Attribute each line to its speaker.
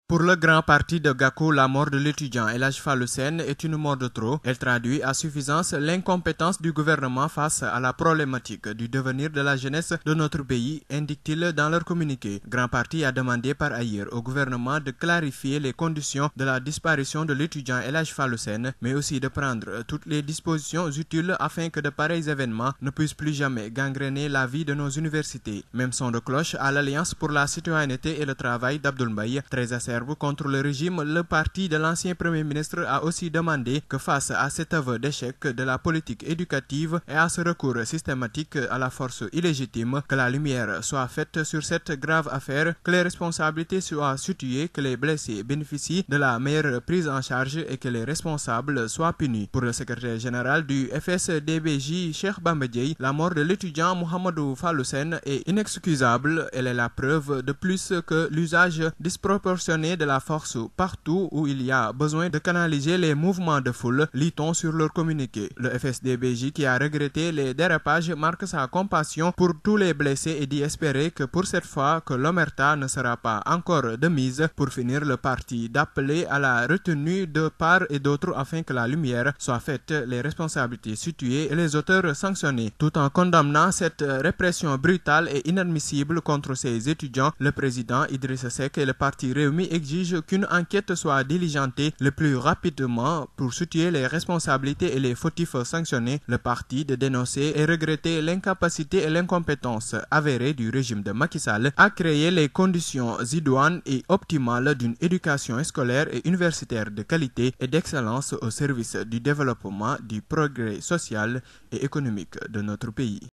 Speaker 1: Pour le grand parti de Gakou, la mort de l'étudiant El Hadji Fallou Sène est une mort de trop. Elle traduit à suffisance l'incompétence du gouvernement face à la problématique du devenir de la jeunesse de notre pays, indique-t-il dans leur communiqué. Grand parti a demandé par ailleurs au gouvernement de clarifier les conditions de la disparition de l'étudiant El Hadji Fallou Sène, mais aussi de prendre toutes les dispositions utiles afin que de pareils événements ne puissent plus jamais gangréner la vie de nos universités. Même son de cloche à l'Alliance pour la citoyenneté et le travail d'Abdoul Mbaye, très acerbe contre le régime, le parti de l'ancien Premier ministre a aussi demandé que face à cet aveu d'échec de la politique éducative et à ce recours systématique à la force illégitime, que la lumière soit faite sur cette grave affaire, que les responsabilités soient situées, que les blessés bénéficient de la meilleure prise en charge et que les responsables soient punis. Pour le secrétaire général du FSDBJ, Cheikh Bamba Dièye, la mort de l'étudiant Mouhamadou Fallou Sène est inexcusable. Elle est la preuve de plus que l'usage disproportionné de la force partout où il y a besoin de canaliser les mouvements de foule, lit-on sur leur communiqué. Le FSDBJ, qui a regretté les dérapages, marque sa compassion pour tous les blessés et dit espérer que pour cette fois que l'omerta ne sera pas encore de mise. Pour finir, le parti d'appeler à la retenue de part et d'autre afin que la lumière soit faite, les responsabilités situées et les auteurs sanctionnés. Tout en condamnant cette répression brutale et inadmissible contre ces étudiants, le président Idrissa Seck et le parti Rewmi exige qu'une enquête soit diligentée le plus rapidement pour situer les responsabilités et les fautifs sanctionnés. Le parti de dénoncer et regretter l'incapacité et l'incompétence avérée du régime de Macky Sall à créer les conditions idoines et optimales d'une éducation scolaire et universitaire de qualité et d'excellence au service du développement, du progrès social et économique de notre pays.